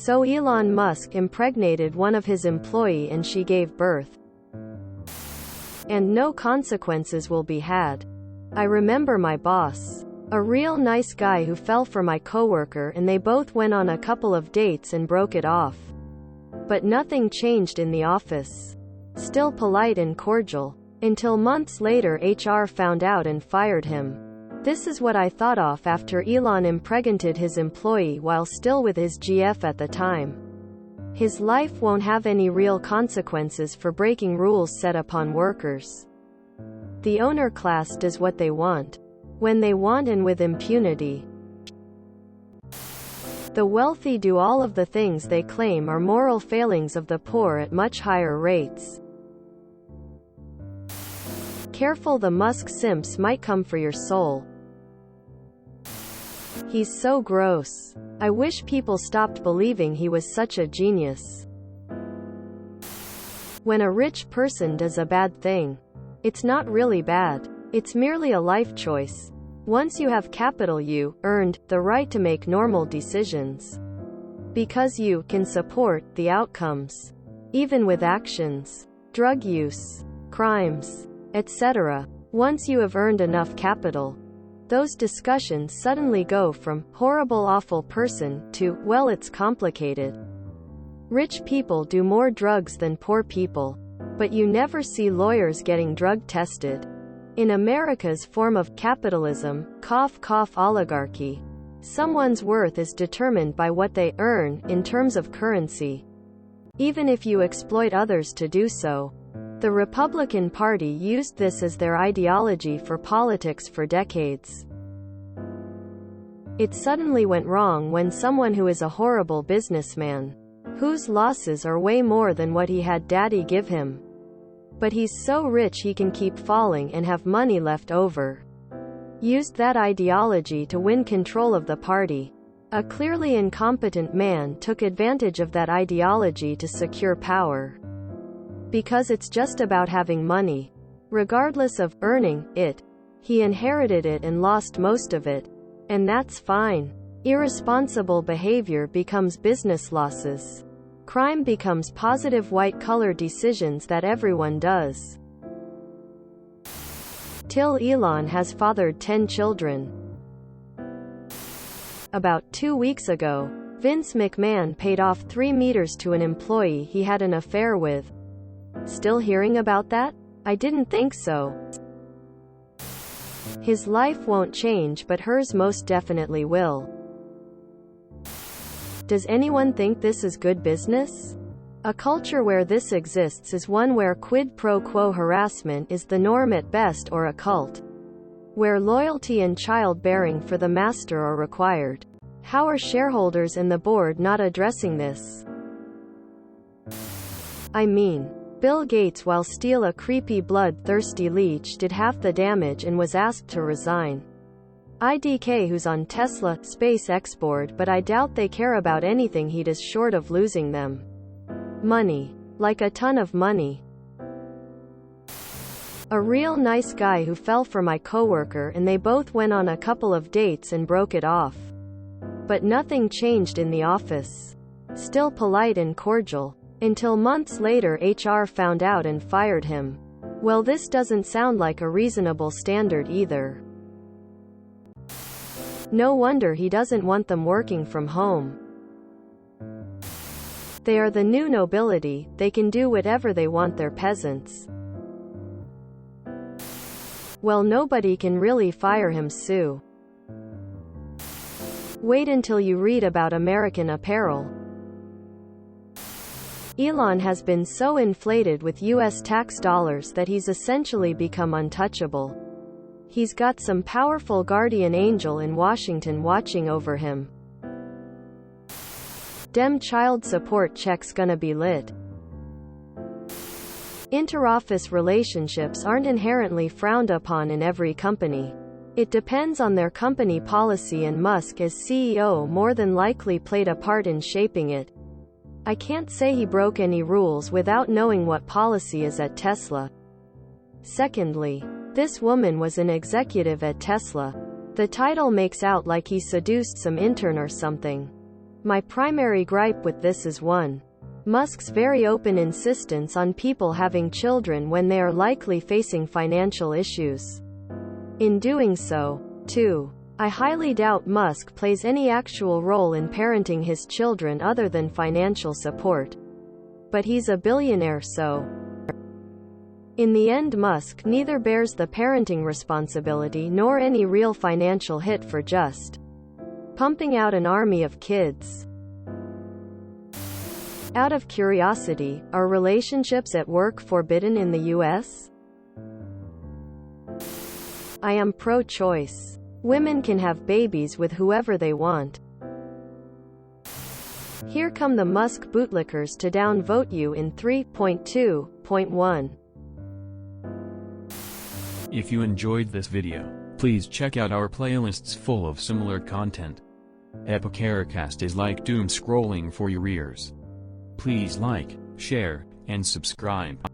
So Elon Musk impregnated one of his employees and she gave birth. And no consequences will be had. I remember my boss. A real nice guy who fell for my coworker and they both went on a couple of dates and broke it off. But nothing changed in the office. Still polite and cordial. Until months later HR found out and fired him. This is what I thought of after Elon impregnated his employee while still with his GF at the time. His life won't have any real consequences for breaking rules set upon workers. The owner class does what they want, when they want and with impunity. The wealthy do all of the things they claim are moral failings of the poor at much higher rates. Careful, the Musk simps might come for your soul. He's so gross. I wish people stopped believing he was such a genius. When a rich person does a bad thing, it's not really bad. It's merely a life choice. Once you have capital, you earned the right to make normal decisions. Because you can support the outcomes. Even with actions, drug use, crimes, etc. Once you have earned enough capital, those discussions suddenly go from horrible awful person to, well, it's complicated. Rich people do more drugs than poor people. But you never see lawyers getting drug tested. In America's form of capitalism, cough cough oligarchy, someone's worth is determined by what they earn in terms of currency. Even if you exploit others to do so. The Republican Party used this as their ideology for politics for decades. It suddenly went wrong when someone who is a horrible businessman, whose losses are way more than what he had daddy give him. But he's so rich he can keep falling and have money left over. Used that ideology to win control of the party. A clearly incompetent man took advantage of that ideology to secure power. Because it's just about having money. Regardless of earning it. He inherited it and lost most of it. And that's fine. Irresponsible behavior becomes business losses. Crime becomes positive white-collar decisions that everyone does. Till Elon has fathered 10 children. About 2 weeks ago, Vince McMahon paid off $3 million to an employee he had an affair with. Still hearing about that? I didn't think so. His life won't change, but hers most definitely will. Does anyone think this is good business? A culture where this exists is one where quid pro quo harassment is the norm at best, or a cult where loyalty and childbearing for the master are required. How are shareholders and the board not addressing this? I mean, Bill Gates, while still a creepy bloodthirsty leech, did half the damage and was asked to resign. IDK, who's on Tesla, SpaceX board, but I doubt they care about anything he does short of losing them. Money. Like a ton of money. A real nice guy who fell for my coworker and they both went on a couple of dates and broke it off. But nothing changed in the office. Still polite and cordial. Until months later HR found out and fired him. Well, this doesn't sound like a reasonable standard either. No wonder he doesn't want them working from home. They are the new nobility, they can do whatever they want, they're peasants. Well, nobody can really fire him, Sue. Wait until you read about American Apparel. Elon has been so inflated with US tax dollars that he's essentially become untouchable. He's got some powerful guardian angel in Washington watching over him. Dem child support checks gonna be lit. Interoffice relationships aren't inherently frowned upon in every company. It depends on their company policy, and Musk as CEO more than likely played a part in shaping it. I can't say he broke any rules without knowing what policy is at Tesla. Secondly, this woman was an executive at Tesla. The title makes out like he seduced some intern or something. My primary gripe with this is 1. Musk's very open insistence on people having children when they are likely facing financial issues. In doing so, 2. I highly doubt Musk plays any actual role in parenting his children other than financial support. But he's a billionaire, so in the end Musk neither bears the parenting responsibility nor any real financial hit for just pumping out an army of kids. Out of curiosity, are relationships at work forbidden in the US? I am pro-choice. Women can have babies with whoever they want. Here come the Musk bootlickers to downvote you in 3.2.1. If you enjoyed this video, please check out our playlists full of similar content. Epicaricast is like doom scrolling for your ears. Please like, share, and subscribe.